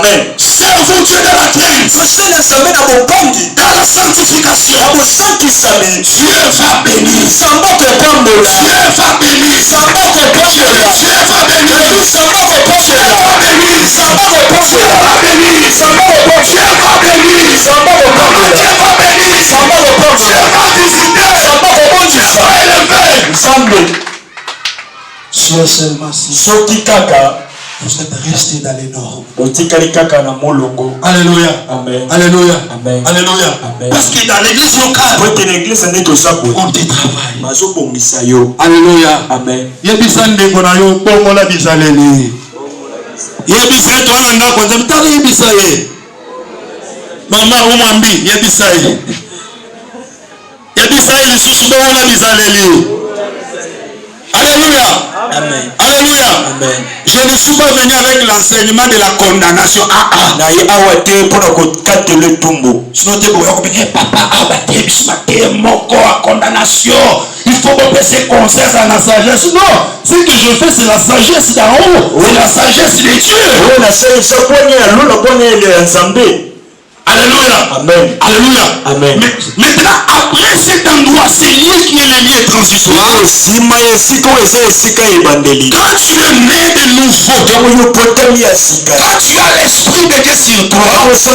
Amen. Servons Dieu dans la crainte. Dans la sanctification. Dieu va bénir. Dieu va bénir. Dieu va bénir. Dieu va bénir. Dieu va bénir. Dieu va bénir. Dieu va bénir. Dieu va visiter. Dieu va élever. Sois seulement si vous êtes resté dans les normes. Alléluia. Amen. Alléluia. Amen. Alléluia. Amen. Parce que dans l'église locale, on te travaille. Alléluia. Amen. Yebisande kona yo bongola bisaleli. Yebisa to anda ko nzamtali yebisa ye. Mama umwambi yebisa ye. Yebisa ye lisusu bongola bisaleli. Alléluia. Amen. Alléluia. Amen. Je ne suis pas venu avec l'enseignement de la condamnation. Sinon, tu peux papa, moko à condamnation. Il faut que se concerne à la sagesse. Non, ce que je fais, c'est la sagesse d'en haut. C'est la sagesse de Dieu. Alléluia. Amen. Alléluia. Amen. Maintenant, après cet endroit, c'est lui qui est le lieu transitoire. Quand tu es né de nouveau, quand tu as l'esprit de Dieu sur toi, tu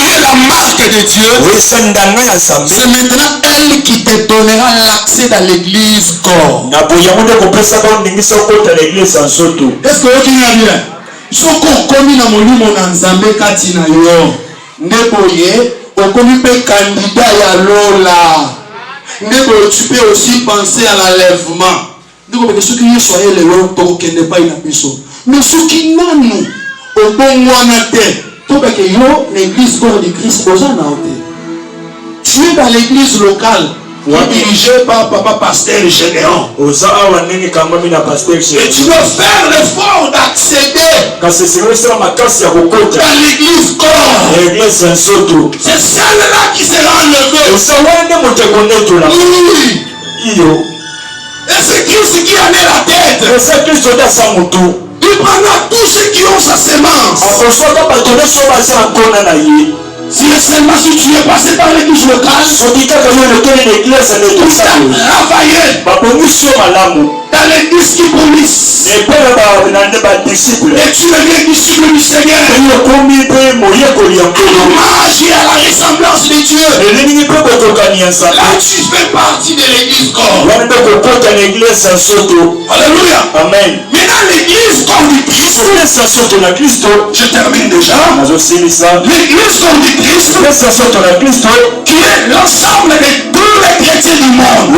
es la marque de Dieu. C'est maintenant elle qui te donnera l'accès dans l'église corps. Est-ce que tu as bien? Soko komi na molimo na nzambe kati na yo ndeboye okomi pe candidat ya lola ndeboye tu peux aussi penser à l'enlèvement ndeboye soki yesu ayele yo tokokende pai na biso mais soki nanu obongwana te tobeke yo l'église corps de Christ oza na te tu es dans l'église locale dirigé par papa pasteur Gédéon. Et tu dois faire l'effort d'accéder dans l'église corps. C'est celle-là qui sera enlevée. Oui. Et c'est Christ qui en est la tête. Il prendra tous ceux qui ont sa semence. Si seulement si tu es passé par l'église locale, tu as travaillé dans l'église qui police. Et tu deviens disciple du Seigneur. Hommage à la ressemblance de Dieu. Là tu fais partie de l'église corps. Alléluia. Amen. Maintenant l'église corps du Christ. Je termine déjà. L'église corps du Christ, qui est l'ensemble de tous les chrétiens du monde.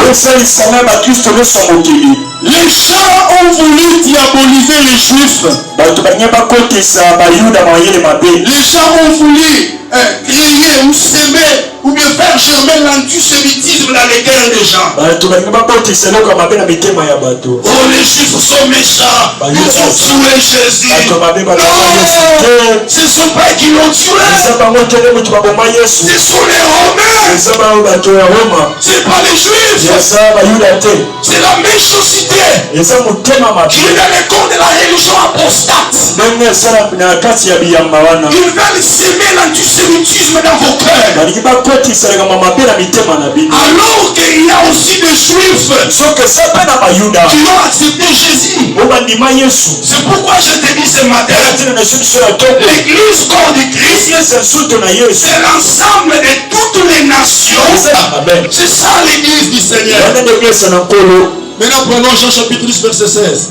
Les gens ont voulu diaboliser les juifs. Les gens ont voulu créer ou s'aimer ou bien faire germer l'antisémitisme dans les cœurs des gens. Oh, les juifs sont méchants. Ils ont tué Jésus. Non, ce ne sont pas eux qui l'ont tué. Ce sont les Romains. C'est pas les Juifs. C'est la méchanceté qui est dans les corps de la religion apostate. Ils veulent s'aimer l'antisémitisme dans vos cœurs. Alors qu'il y a aussi des Juifs qui ont accepté Jésus. C'est pourquoi je te dis ce matin, l'église corps du Christ, c'est l'ensemble de toutes les nations. C'est ça l'église du Seigneur. Maintenant prenons Jean chapitre 10 verset 16.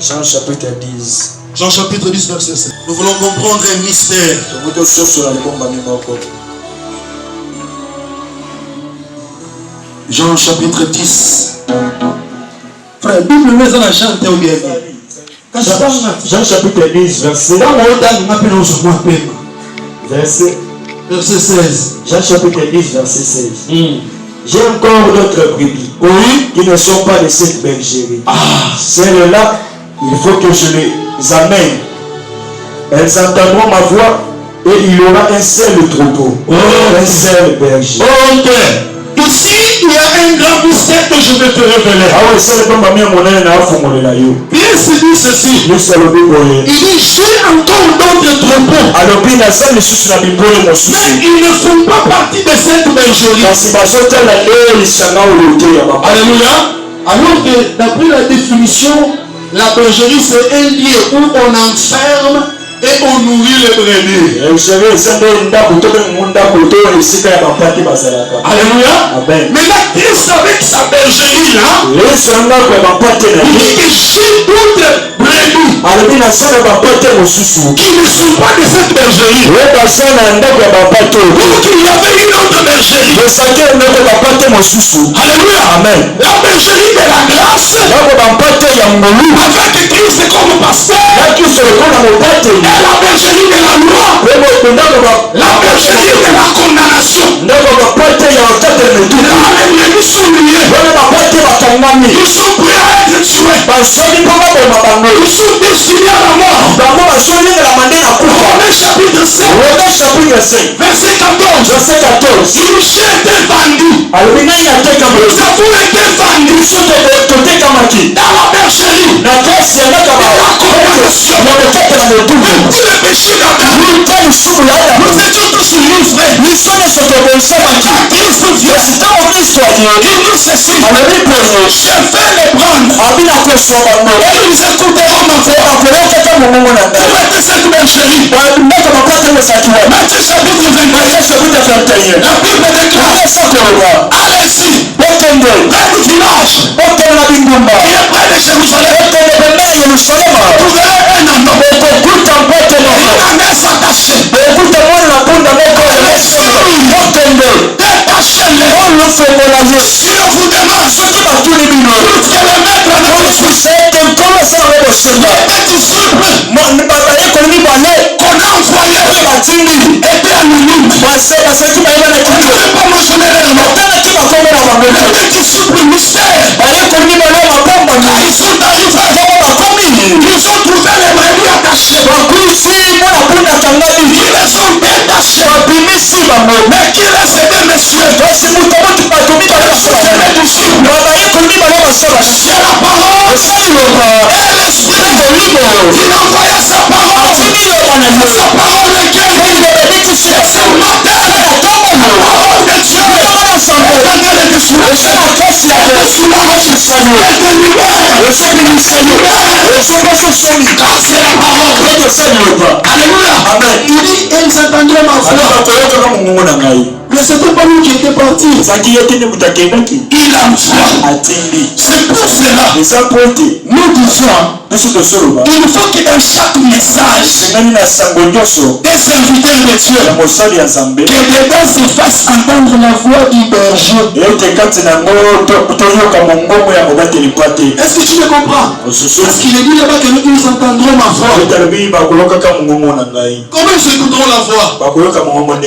Jean chapitre 10. Jean chapitre 10 verset 16. Nous voulons comprendre un mystère. Jean chapitre 10. Frère, Bible mais on a chanté au bien. Jean chapitre 10 verset 16. Jean chapitre 10 verset 16. J'ai encore d'autres brebis qui ne sont pas de cette bergerie. Celles-là, il faut que je les amène. Elles entendront ma voix et il y aura un seul troupeau, un seul berger. Ici, il y a un grand mystère que je vais te révéler. Bien se dit ceci. Il dit, j'ai encore d'autres troupeaux. Mais ils ne font pas partie de cette bergerie. Alléluia. Alors que d'après la définition, la bergerie c'est un lieu où on enferme et on nourrit les brebis. Alléluia. Maintenant, Christ avec sa bergerie là, il dit que j'ai d'autres brebis qui ne sont pas de cette bergerie. Donc il y avait une autre bergerie. Alléluia. Amen. La bergerie de la grâce avec Christ comme pasteur. Et la bergerie de la loi. La bergerie de la condamnation. Là, les brebis sont liés. Ils sont prêts à être tués. Ils sont destinés à la mort. Romains chapitre 7. Verset 14. Si j'ai été vendu. Nous avons été vendus dans la bergerie de la condamnation. Depuis le péché d'Adam, nous étions tous livrés. Quand Christ vient, il nous ceci. Je vais les prendre. Et nous écouterons ma voix. Pour être cette bergerie. Matthieu chapitre 21. La Bible déclare. Allez-y. Près du village. Et près de Jérusalem. Vous verrez un homme. Une ânesse attachée. Détachez-les. Si on vous demande ce qui va tout le mettre avec le fils. Les petits souples qu'on a envoyés étaient à Ninive. On ne devait pas mentionner leur nom. Les petits souples mystères. Quand ils sont arrivés, ils ont trouvé les brebis attachés. Ils les ont détachés. Mais qui les aidait, messieurs? C'est la parole et l'esprit. Il envoya sa parole. Sa parole est guérie. C'est ce matin. La parole de Dieu. Alléluia. Il dit, elles entendraient ma voix. Mais c'était pas lui qui était parti. Il a foi. C'est pour cela. Nous disons, il faut que dans chaque message, des serviteurs de Dieu, que dedans se fasse entendre la voix du berger. Est-ce que tu me comprends? Parce qu'il est dit là-bas que nous entendrons ma voix. Comment ils écouteront la voix?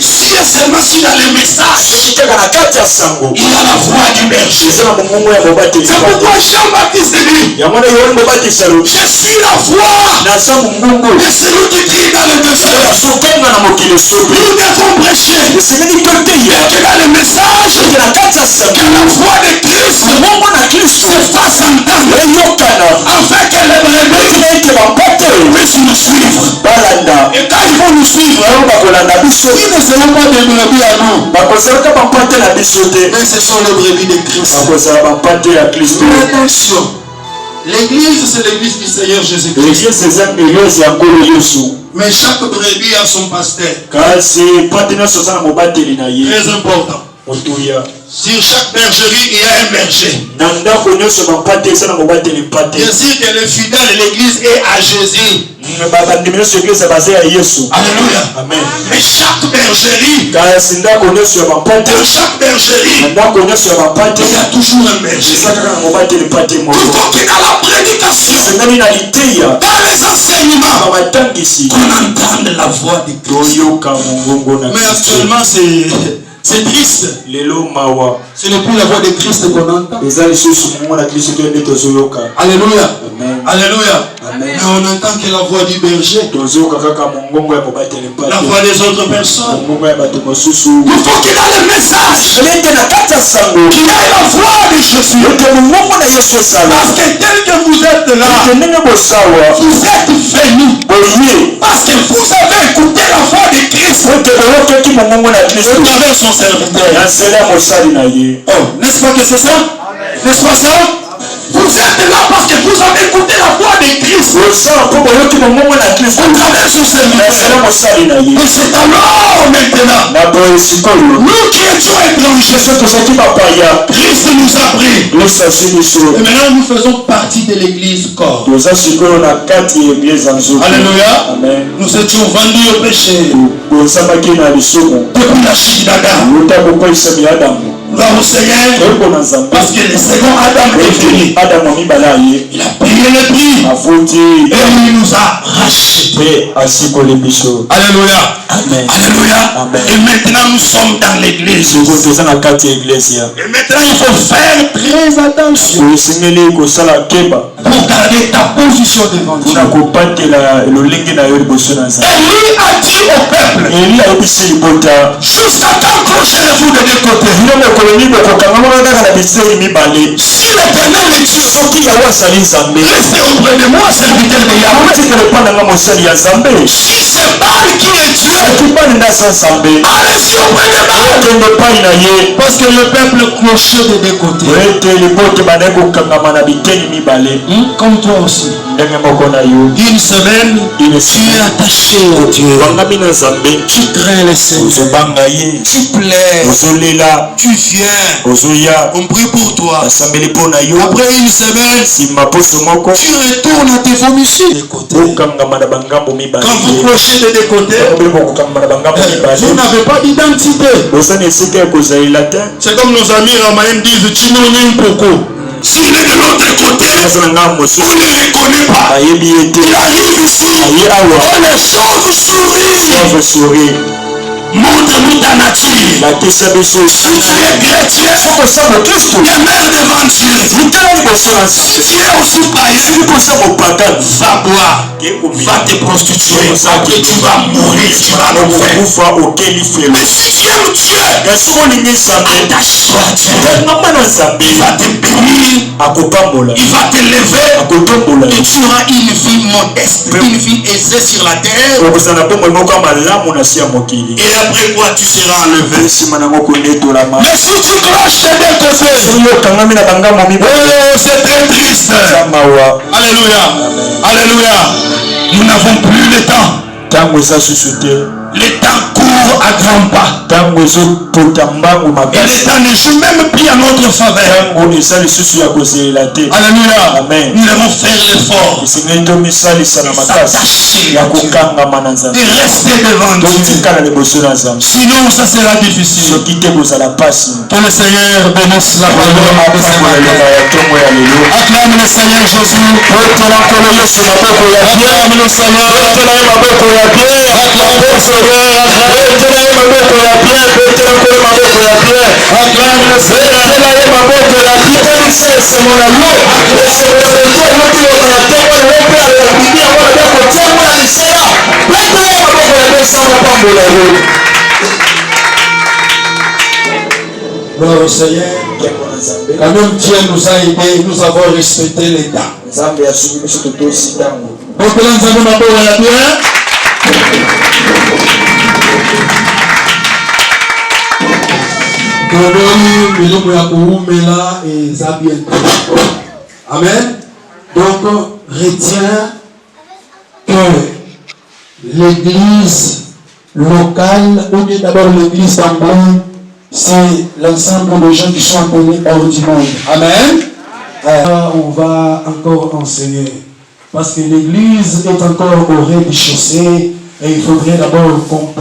Si et seulement si dans les messages, il y a la voix du berger. C'est pourquoi Jean-Baptiste dit, je suis la voix de celui qui crie dans le désert. Nous devons prêcher. Et que dans le message, que la voix de Christ se fasse entendre. Afin que les brebis puissent nous suivre. Et quand ils vont nous suivre, ils ne seront pas des brebis à nous. Mais ce sont les brebis de Christ. Mais attention. L'église, c'est l'église du Seigneur Jésus-Christ. Mais chaque brebis a son pasteur. Très important. Sur chaque bergerie, il y a un berger. Bien sûr que le fidèle de l'église est à Jésus. Alléluia. Amen. Mais chaque bergerie, dans chaque bergerie, il y a toujours un berger. Il faut que dans la prédication, dans les enseignements, qu'on entende la voix de Christ. Mais actuellement, c'est triste. Ce n'est plus la voix de Christ qu'on entend. Alléluia. Alléluia. Mais on entend que la voix du berger, la voix des autres personnes. Il faut qu'il ait le message, qu'il ait la voix de Jésus. Parce que tel que vous êtes là, vous êtes venus parce que vous avez écouté la voix de Christ au travers son serviteur. Oh, n'est-ce pas que c'est ça? N'est-ce pas ça? Vous êtes là parce que vous avez écouté la voix de Christ au travers son serviteur. Et c'est alors maintenant, nous qui étions étrangers, Christ nous a pris. Et maintenant nous faisons partie de l'église corps. Alléluia. Nous étions vendus au péché depuis la chute d'Adam. Gloire au Seigneur, parce que le second Adam est venu. Il a payé le prix et il nous a rachetés. Alléluia. Amen. Alléluia. Amen. Et maintenant nous sommes dans l'église. Et maintenant il faut faire très attention pour garder ta position devant Dieu. Et lui a dit au peuple, jusqu'à quand clochez-vous de deux côtés? Si l'Éternel est Dieu, restez auprès de moi, serviteur de Yahweh. Si c'est Baal qui est Dieu, allez-y auprès de Baal. Parce que le peuple clochait de deux côtés. Comme toi aussi. Une semaine, tu es attaché à Dieu. Tu crains le Seigneur. Tu plais. Tu viens. On prie pour toi. Après une semaine, tu retournes à tes vomissures. Quand vous clochez de deux côtés, vous n'avez pas d'identité. C'est comme nos amis ramaïens disent Chino. S'il est de l'autre côté, on ne le reconnaît pas. Il arrive ici, et les choses sourient. Montre-nous ta nature. Si tu es chrétien, demeure devant Dieu. Si tu es aussi païen, va boire, va te prostituer, et tu vas mourir sur l'enfer. Mais si tu aimes Dieu, attache-toi à Dieu. Il va te bénir, il va te lever, et tu auras une vie modeste, une vie aisée sur la terre. Et après quoi tu seras enlevé. Mais si tu cloches de deux côtés, c'est très triste. Alléluia. Alléluia. Nous n'avons plus le temps. Le temps court à grands pas. Et le temps ne joue même plus à notre faveur. Alléluia. Nous devons faire l'effort de s'attacher à Dieu, de rester devant Dieu. Sinon ça sera difficile. Que le Seigneur bénisse la parole. Acclame le Seigneur Jésus. Acclame le Seigneur. Acclame le Seigneur. Gloire au Seigneur. Quand même Dieu nous a aidés, nous avons respecté les temps. Amen. Donc retiens que l'église locale, ou bien d'abord l'église d'Amboum, c'est l'ensemble des gens qui sont appelés hors du monde. Amen. On va encore enseigner. Parce que l'église est encore au rez-de-chaussée et il faudrait d'abord comprendre.